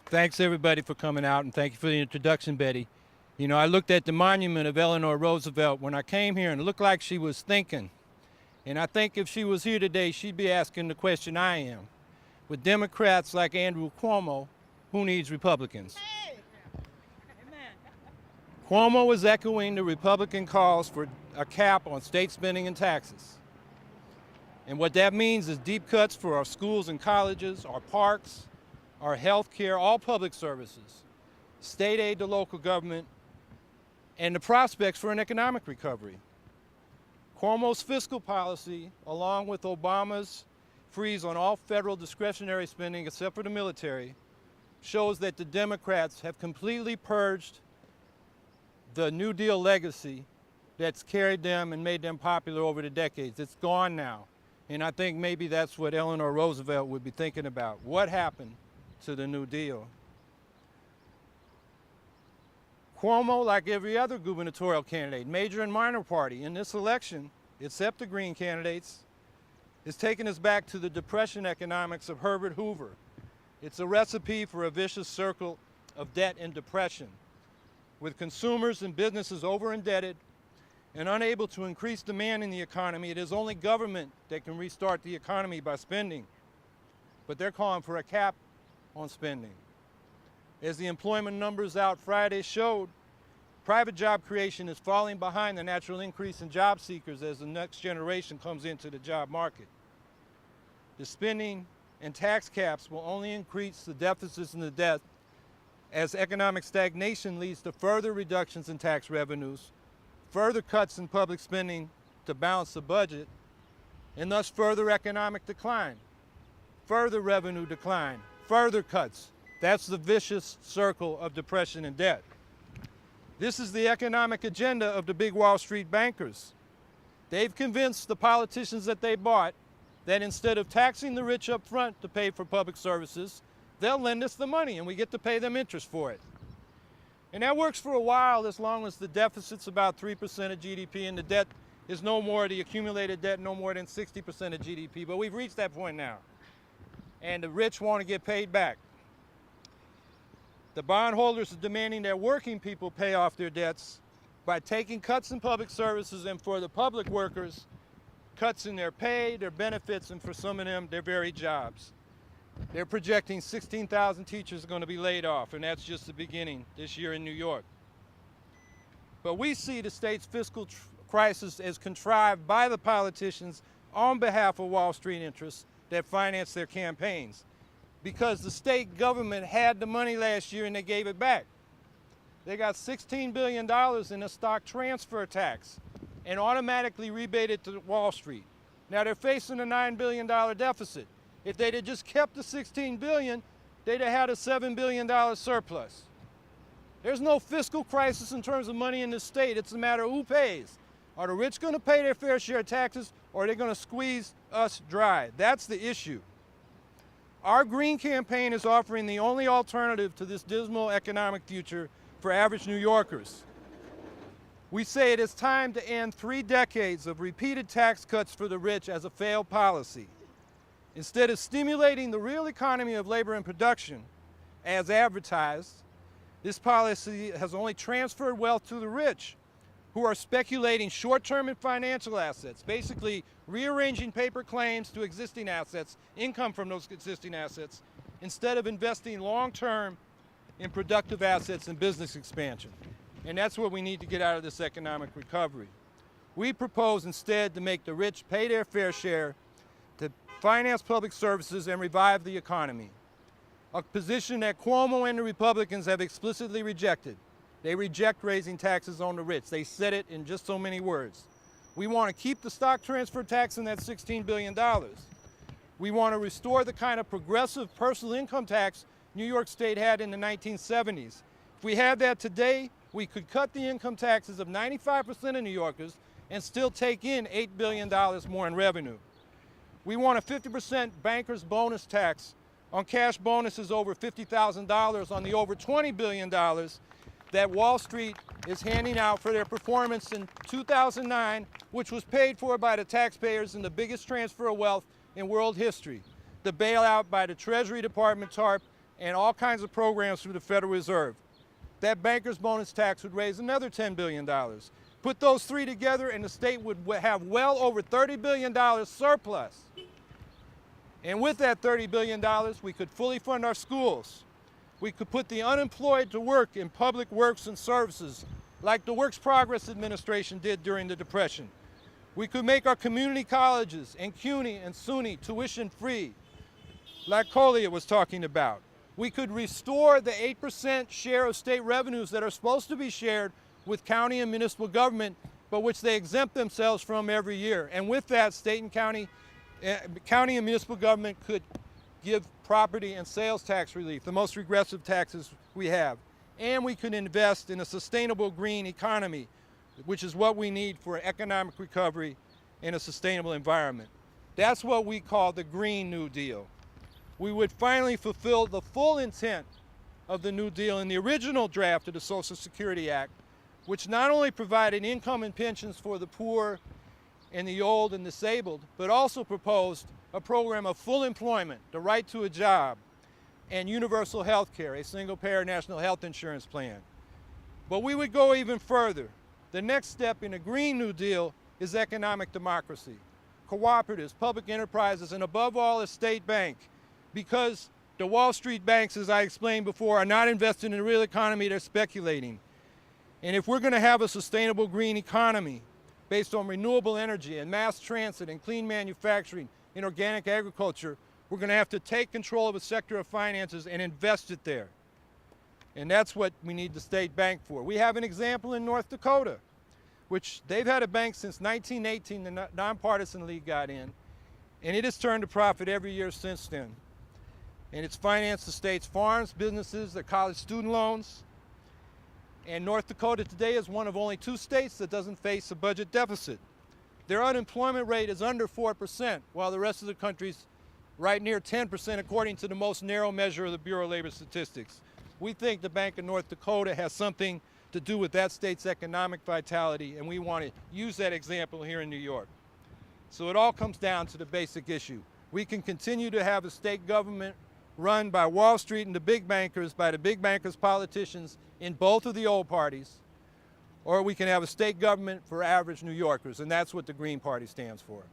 Thanks everybody for coming out, and thank you for the introduction, Betty. You know, I looked at the monument of Eleanor Roosevelt when I came here, and it looked like she was thinking. And I think if she was here today, she'd be asking the question I am. With Democrats like Andrew Cuomo, who needs Republicans? Hey! Cuomo was echoing the Republican calls for a cap on state spending and taxes. And what that means is deep cuts for our schools and colleges, our parks, our health care, all public services, state aid to local government, and the prospects for an economic recovery. Cuomo's fiscal policy, along with Obama's freeze on all federal discretionary spending except for the military, shows that the Democrats have completely purged the New Deal legacy that's carried them and made them popular over the decades. It's gone now. And I think maybe that's what Eleanor Roosevelt would be thinking about. What happened to the New Deal? Cuomo, like every other gubernatorial candidate, major and minor party in this election, except the Green candidates, is taking us back to the Depression economics of Herbert Hoover. It's a recipe for a vicious circle of debt and depression, with consumers and businesses over-indebted and unable to increase demand in the economy. It is only government that can restart the economy by spending. But they're calling for a cap on spending. As the employment numbers out Friday showed, private job creation is falling behind the natural increase in job seekers as the next generation comes into the job market. The spending and tax caps will only increase the deficits and the debt as economic stagnation leads to further reductions in tax revenues, further cuts in public spending to balance the budget, and thus further economic decline, further revenue decline, further cuts. That's the vicious circle of depression and debt. This is the economic agenda of the big Wall Street bankers. They've convinced the politicians that they bought that instead of taxing the rich up front to pay for public services, they'll lend us the money and we get to pay them interest for it. And that works for a while as long as the deficit's about 3% of GDP and the debt is no more, the accumulated debt no more than 60% of GDP. But we've reached that point now. And the rich want to get paid back. The bondholders are demanding that working people pay off their debts by taking cuts in public services, and for the public workers, cuts in their pay, their benefits, and for some of them, their very jobs. They're projecting 16,000 teachers are going to be laid off, and that's just the beginning this year in New York. But we see the state's fiscal crisis as contrived by the politicians on behalf of Wall Street interests that finance their campaigns, because the state government had the money last year and they gave it back. They got $16 billion in a stock transfer tax and automatically rebated to Wall Street. Now they're facing a $9 billion deficit. If they'd have just kept the $16 billion, they'd have had a $7 billion surplus. There's no fiscal crisis in terms of money in the state. It's a matter of who pays. Are the rich going to pay their fair share of taxes, or are they going to squeeze us dry? That's the issue. Our Green campaign is offering the only alternative to this dismal economic future for average New Yorkers. We say it is time to end 3 decades of repeated tax cuts for the rich as a failed policy. Instead of stimulating the real economy of labor and production, as advertised, this policy has only transferred wealth to the rich, who are speculating short-term in financial assets, basically rearranging paper claims to existing assets, income from those existing assets, instead of investing long-term in productive assets and business expansion. And that's what we need to get out of this economic recovery. We propose instead to make the rich pay their fair share, to finance public services and revive the economy, a position that Cuomo and the Republicans have explicitly rejected. They reject raising taxes on the rich. They said it in just so many words. We want to keep the stock transfer tax in that $16 billion. We want to restore the kind of progressive personal income tax New York State had in the 1970s. If we had that today, we could cut the income taxes of 95% of New Yorkers and still take in $8 billion more in revenue. We want a 50% banker's bonus tax on cash bonuses over $50,000 on the over $20 billion that Wall Street is handing out for their performance in 2009, which was paid for by the taxpayers in the biggest transfer of wealth in world history. The bailout by the Treasury Department TARP and all kinds of programs through the Federal Reserve. That banker's bonus tax would raise another $10 billion. Put those three together and the state would have well over $30 billion surplus. And with that $30 billion, we could fully fund our schools. We could put the unemployed to work in public works and services, like the Works Progress Administration did during the Depression. We could make our community colleges and CUNY and SUNY tuition-free, like Collier was talking about. We could restore the 8% share of state revenues that are supposed to be shared with county and municipal government, but which they exempt themselves from every year. And with that, state and county and municipal government could give property and sales tax relief, the most regressive taxes we have. And we could invest in a sustainable green economy, which is what we need for economic recovery in a sustainable environment. That's what we call the Green New Deal. We would finally fulfill the full intent of the New Deal in the original draft of the Social Security Act, which not only provided income and pensions for the poor and the old and disabled, but also proposed a program of full employment, the right to a job, and universal health care, a single-payer national health insurance plan. But we would go even further. The next step in a Green New Deal is economic democracy, cooperatives, public enterprises, and above all, a state bank. Because the Wall Street banks, as I explained before, are not investing in the real economy, they're speculating. And if we're going to have a sustainable green economy based on renewable energy and mass transit and clean manufacturing and organic agriculture, we're going to have to take control of a sector of finances and invest it there. And that's what we need the state bank for. We have an example in North Dakota, which they've had a bank since 1918, the Nonpartisan League got in, and it has turned a profit every year since then. And it's financed the state's farms, businesses, their college student loans. And North Dakota today is one of only 2 states that doesn't face a budget deficit. Their unemployment rate is under 4%, while the rest of the country's right near 10%, according to the most narrow measure of the Bureau of Labor Statistics. We think the Bank of North Dakota has something to do with that state's economic vitality, and we want to use that example here in New York. So it all comes down to the basic issue. We can continue to have a state government run by Wall Street and the big bankers, by the big bankers, politicians in both of the old parties, or we can have a state government for average New Yorkers, and that's what the Green Party stands for.